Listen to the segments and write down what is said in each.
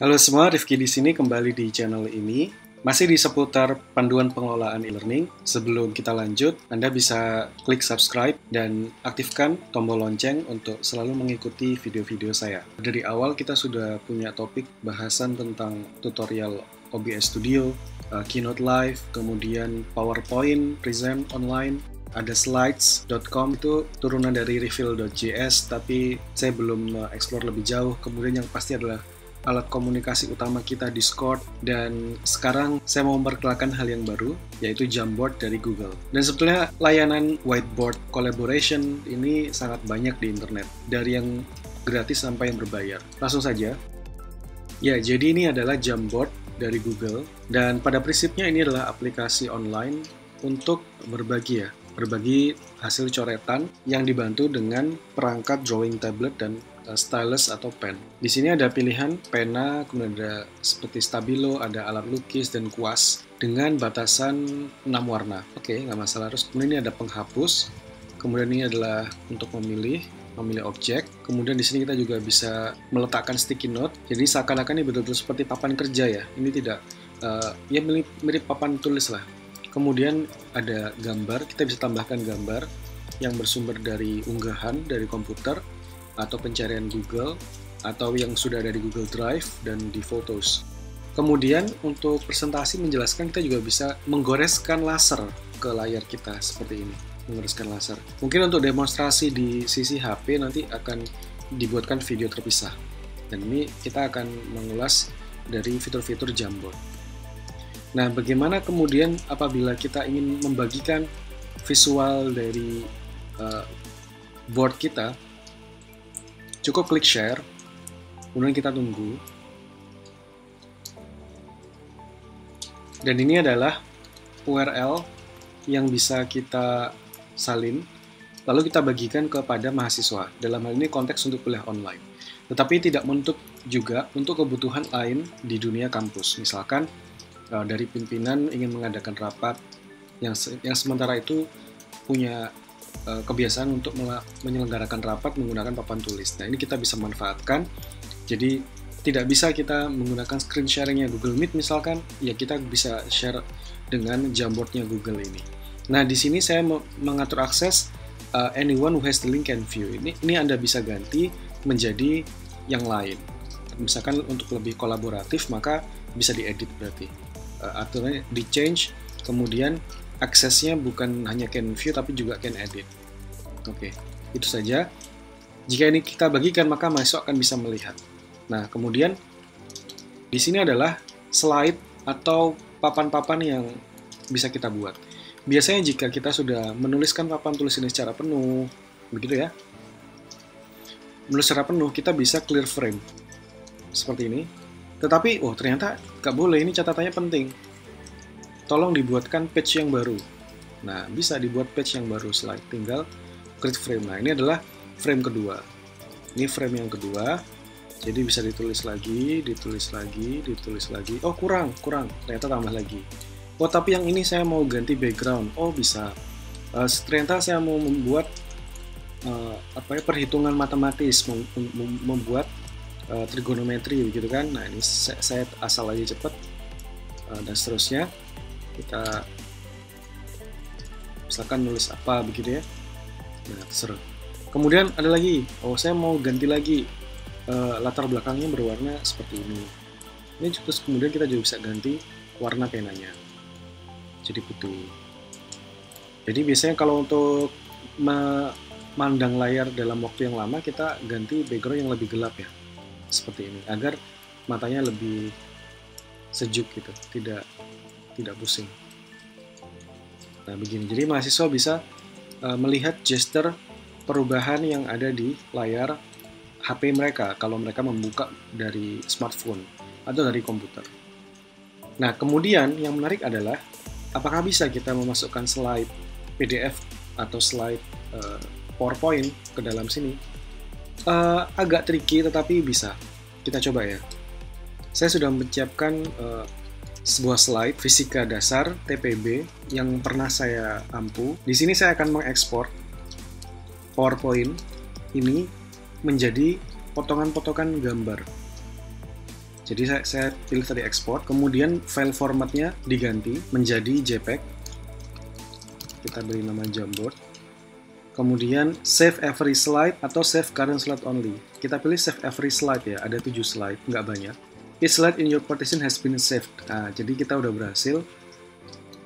Halo semua, Rifki di sini kembali di channel ini. Masih di seputar panduan pengelolaan e-learning. Sebelum kita lanjut, Anda bisa klik subscribe dan aktifkan tombol lonceng untuk selalu mengikuti video-video saya. Dari awal kita sudah punya topik bahasan tentang tutorial OBS Studio, Keynote Live, kemudian PowerPoint, Present Online, ada slides.com itu turunan dari reveal.js, tapi saya belum explore lebih jauh. Kemudian yang pasti adalah alat komunikasi utama kita, Discord, dan sekarang saya mau memperkenalkan hal yang baru, yaitu Jamboard dari Google. Dan sebetulnya layanan whiteboard collaboration ini sangat banyak di internet, dari yang gratis sampai yang berbayar. Langsung saja. Ya, jadi ini adalah Jamboard dari Google, dan pada prinsipnya ini adalah aplikasi online untuk berbagi hasil coretan yang dibantu dengan perangkat drawing tablet dan stylus atau pen. Di sini ada pilihan pena, kemudian ada seperti stabilo, ada alat lukis dan kuas dengan batasan 6 warna. Oke, nggak masalah. Terus kemudian ini ada penghapus. Kemudian ini adalah untuk memilih objek. Kemudian di sini kita juga bisa meletakkan sticky note. Jadi seakan-akan ini betul-betul seperti papan kerja ya. Ini tidak ya mirip papan tulis lah. Kemudian ada gambar. Kita bisa tambahkan gambar yang bersumber dari unggahan dari komputer atau pencarian Google, atau yang sudah ada di Google Drive dan di Photos. Kemudian untuk presentasi menjelaskan, kita juga bisa menggoreskan laser ke layar kita seperti ini, menggoreskan laser. Mungkin untuk demonstrasi di sisi HP nanti akan dibuatkan video terpisah. Dan ini kita akan mengulas dari fitur-fitur Jamboard. Nah, bagaimana kemudian apabila kita ingin membagikan visual dari board kita? Cukup klik share, kemudian kita tunggu. Dan ini adalah URL yang bisa kita salin, lalu kita bagikan kepada mahasiswa. Dalam hal ini konteks untuk kuliah online. Tetapi tidak menutup juga untuk kebutuhan lain di dunia kampus. Misalkan dari pimpinan ingin mengadakan rapat yang sementara itu punya kebiasaan untuk menyelenggarakan rapat menggunakan papan tulis. Nah, ini kita bisa manfaatkan. Jadi tidak bisa kita menggunakan screen sharingnya Google Meet misalkan, ya kita bisa share dengan Jamboardnya Google ini. Nah, di sini saya mengatur akses anyone who has the link can view. Ini Anda bisa ganti menjadi yang lain. Misalkan untuk lebih kolaboratif, maka bisa diedit berarti. Aturannya di change, kemudian aksesnya bukan hanya can view tapi juga can edit. Oke, itu saja. Jika ini kita bagikan maka mahasiswa akan bisa melihat. Nah, kemudian di sini adalah slide atau papan-papan yang bisa kita buat. Biasanya jika kita sudah menuliskan papan tulis ini secara penuh, begitu ya. Menulis secara penuh, kita bisa clear frame. Seperti ini. Tetapi, ternyata nggak boleh, ini catatannya penting. Tolong dibuatkan page yang baru. Nah, bisa dibuat page yang baru slide, tinggal create frame. Nah, ini adalah frame kedua. Ini frame yang kedua. Jadi bisa ditulis lagi, ditulis lagi, ditulis lagi. Oh, kurang. Ternyata tambah lagi. Oh, tapi yang ini saya mau ganti background. Oh, bisa. Ternyata saya mau membuat perhitungan matematis, membuat trigonometri begitu kan. Nah, ini saya asal aja cepat dan seterusnya. Kita misalkan nulis apa begitu ya. Nah, terserah. Kemudian ada lagi, saya mau ganti lagi latar belakangnya berwarna seperti ini. Ini terus kemudian kita juga bisa ganti warna penanya jadi putih. Jadi biasanya kalau untuk memandang layar dalam waktu yang lama, kita ganti background yang lebih gelap ya, seperti ini, agar matanya lebih sejuk gitu, tidak pusing. Nah, begini. Jadi mahasiswa bisa melihat gesture perubahan yang ada di layar HP mereka kalau mereka membuka dari smartphone atau dari komputer. Nah, kemudian yang menarik adalah apakah bisa kita memasukkan slide PDF atau slide PowerPoint ke dalam sini? Agak tricky tetapi bisa. Kita coba ya. Saya sudah menyiapkan sebuah slide fisika dasar TPB yang pernah saya ampu. Di sini saya akan mengekspor PowerPoint ini menjadi potongan-potongan gambar. Jadi saya pilih tadi export, kemudian file formatnya diganti menjadi JPEG. Kita beri nama Jamboard. Kemudian save every slide atau save current slide only. Kita pilih save every slide ya, ada 7 slide, nggak banyak. Each slide in your partition has been saved. Nah, jadi kita udah berhasil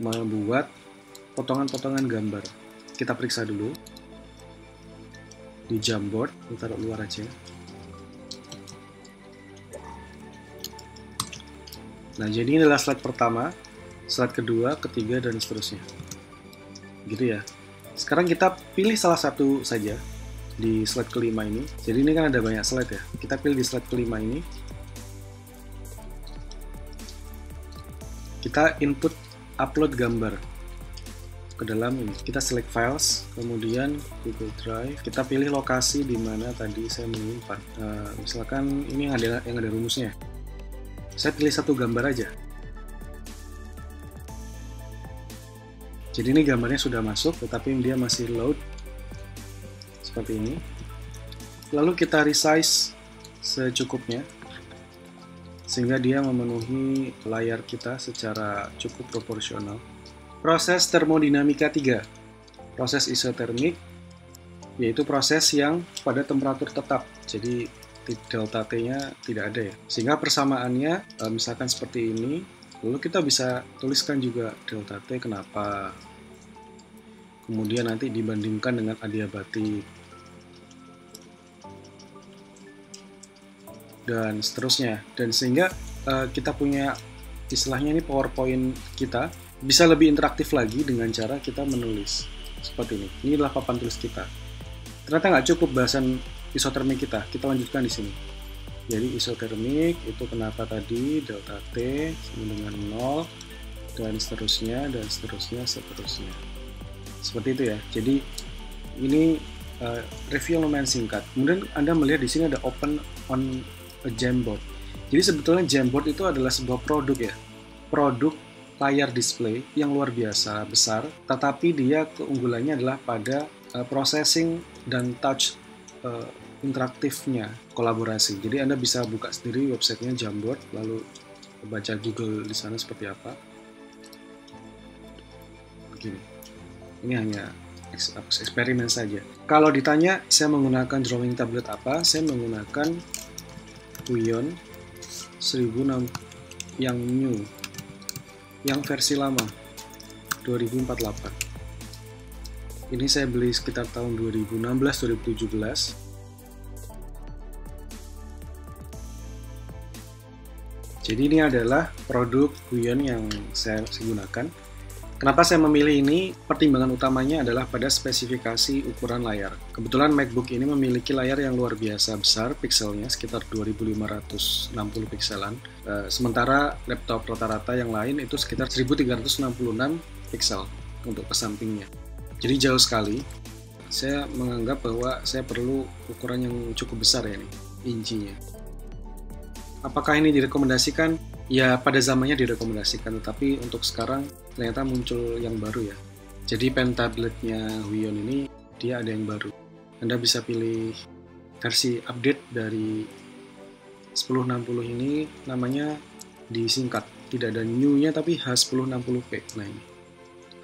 membuat potongan-potongan gambar. Kita periksa dulu. Di Jamboard, kita taruh luar aja. Nah, jadi ini adalah slide pertama, slide kedua, ketiga, dan seterusnya. Gitu ya. Sekarang kita pilih salah satu saja di slide kelima ini. Jadi ini kan ada banyak slide ya. Kita pilih di slide kelima ini. Kita input upload gambar ke dalam ini. Kita select files, kemudian Google Drive. Kita pilih lokasi di mana tadi saya menyimpan. Misalkan ini yang ada rumusnya. Saya pilih satu gambar aja. Jadi ini gambarnya sudah masuk, tetapi dia masih load seperti ini. Lalu kita resize secukupnya, sehingga dia memenuhi layar kita secara cukup proporsional. Proses termodinamika 3. Proses isotermik, yaitu proses yang pada temperatur tetap. Jadi delta T-nya tidak ada ya. Sehingga persamaannya misalkan seperti ini, lalu kita bisa tuliskan juga delta T kenapa. Kemudian nanti dibandingkan dengan adiabatik. Dan seterusnya. Dan sehingga kita punya istilahnya ini PowerPoint kita bisa lebih interaktif lagi dengan cara kita menulis. Seperti ini. Ini adalah papan tulis kita. Ternyata nggak cukup bahasan isotermik kita lanjutkan di sini. Jadi isotermik itu kenapa tadi delta T sama dengan 0 dan seterusnya dan seterusnya. Seperti itu ya. Jadi ini review lumayan singkat. Kemudian Anda melihat di sini ada open on a Jamboard. Jadi sebetulnya Jamboard itu adalah sebuah produk ya. Produk layar display yang luar biasa besar, tetapi dia keunggulannya adalah pada processing dan touch interaktifnya, kolaborasi. Jadi Anda bisa buka sendiri websitenya Jamboard, lalu baca Google di sana seperti apa. Begini. Ini hanya eksperimen saja. Kalau ditanya saya menggunakan drawing tablet apa, saya menggunakan Huion 1006 yang new, yang versi lama 2048. Ini saya beli sekitar tahun 2016-2017. Jadi ini adalah produk Huion yang saya gunakan. Kenapa saya memilih ini? Pertimbangan utamanya adalah pada spesifikasi ukuran layar. Kebetulan MacBook ini memiliki layar yang luar biasa besar, pixelnya sekitar 2560 pixelan. Sementara laptop rata-rata yang lain itu sekitar 1366 pixel untuk ke sampingnya. Jadi jauh sekali. Saya menganggap bahwa saya perlu ukuran yang cukup besar ya ini, incinya. Apakah ini direkomendasikan? Ya pada zamannya direkomendasikan, tetapi untuk sekarang ternyata muncul yang baru ya. Jadi pen tabletnya Huion ini dia ada yang baru. Anda bisa pilih versi update dari 1060 ini, namanya disingkat, tidak ada new-nya tapi H1060p. Nah ini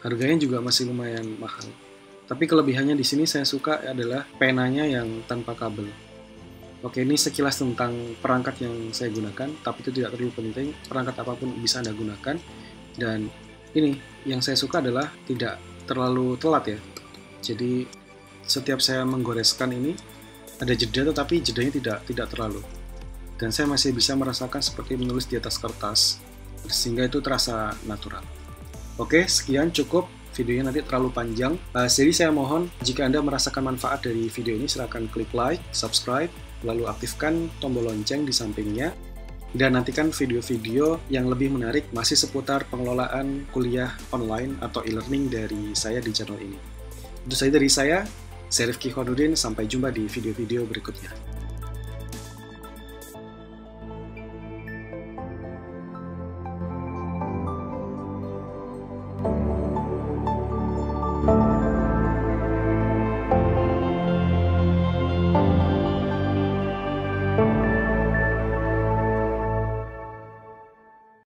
harganya juga masih lumayan mahal. Tapi kelebihannya di sini saya suka adalah penanya yang tanpa kabel. Oke, ini sekilas tentang perangkat yang saya gunakan, tapi itu tidak terlalu penting. Perangkat apapun bisa Anda gunakan. Dan ini yang saya suka adalah tidak terlalu telat ya. Jadi setiap saya menggoreskan ini ada jeda, tetapi jedanya tidak terlalu. Dan saya masih bisa merasakan seperti menulis di atas kertas, sehingga itu terasa natural. Oke, sekian cukup. Videonya nanti terlalu panjang. Jadi saya mohon jika Anda merasakan manfaat dari video ini, silakan klik like, subscribe, lalu aktifkan tombol lonceng di sampingnya, dan nantikan video-video yang lebih menarik masih seputar pengelolaan kuliah online atau e-learning dari saya di channel ini. Itu saja dari saya Rifki Khairuddin, sampai jumpa di video-video berikutnya.